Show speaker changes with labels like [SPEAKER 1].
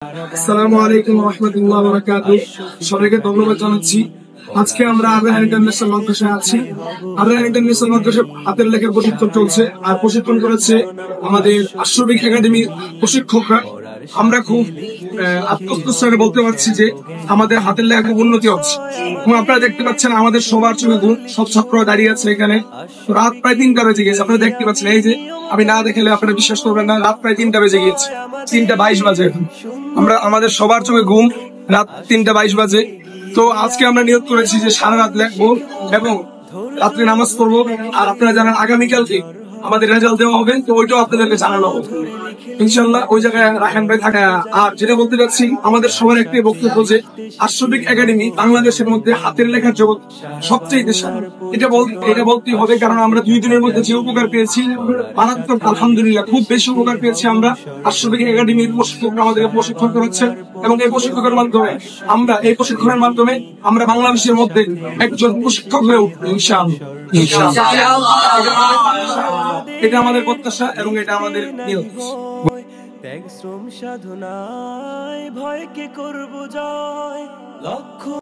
[SPEAKER 1] আসসালামু আলাইকুম ওয়া রাহমাতুল্লাহি ওয়া বারাকাতুহু। সবাইকে ধন্যবাদ জানাচ্ছি। আজকে আমরা আবরার ইন্টারন্যাশনাল মাদ্রাসায় আছি। আবরার ইন্টারন্যাশনাল মাদ্রাসায় হাতের লেখার প্রশিক্ষণ চলছে, আর প্রশিক্ষণ করেছে আমাদের আশরাফিক একাডেমির প্রশিক্ষকরা। আমরা খুব আত্মস্থরে বলতে পারছি যে আমাদের হাতের লেখা খুব উন্নতি হচ্ছে। এবং আপনারা দেখতে পাচ্ছেন আমাদের সবার চোখে ঘুম, সব ছাত্ররা দাঁড়িয়ে আছে এখানে। রাত প্রায় 3টা বেজে গেছে, আপনারা দেখতে পাচ্ছেন। এই যে আমি না দেখলে আপনারা বিশ্বাস করবেন না, রাত প্রায় 3টা বেজে গিয়েছে, 3টা 22 বাজে এখন। আমাদের সবার চোখে ঘুম, রাত 3টা 22 বাজে। তো আজকে আমরা নিয়োগ করেছি যে সারা রাত লেখবো এবং রাত্রে নামাজ পড়বো। আর আপনারা জানান আগামীকালকে আমাদের রেজাল্ট দেওয়া হবে, তো ওইটাও আপনাদেরকে জানানো হবে ইনশাল্লাহ। ওই জায়গায় রায়হান ভাই থাকে। আর যেটা বলতে চাচ্ছি, আমাদের সবার একটাই বক্তব্য যে আশরাফিক একাডেমি বাংলাদেশের মধ্যে হাতের লেখার জগৎ সবচেয়ে সেরা। এটা বলতেই হবে, কারণ আমরা 2 দিনের মধ্যে যে উপকার পেয়েছি মারাত্মক, আলহামদুলিল্লাহ খুব বেশি উপকার পেয়েছি আমরা। আশরাফিক একাডেমির প্রশিক্ষকরা আমাদেরকে প্রশিক্ষণ করাচ্ছেন এবং এই প্রশিক্ষণের মাধ্যমে আমরা বাংলাদেশের মধ্যে একজন প্রশিক্ষক হয়ে উঠবো ইনশাআল্লাহ। এটা আমাদের প্রত্যাশা এবং এটা আমাদের নিয়ত।
[SPEAKER 2] ত্যাগ শ্রম সাধনায় ভয়কে করব জয়, লক্ষ্য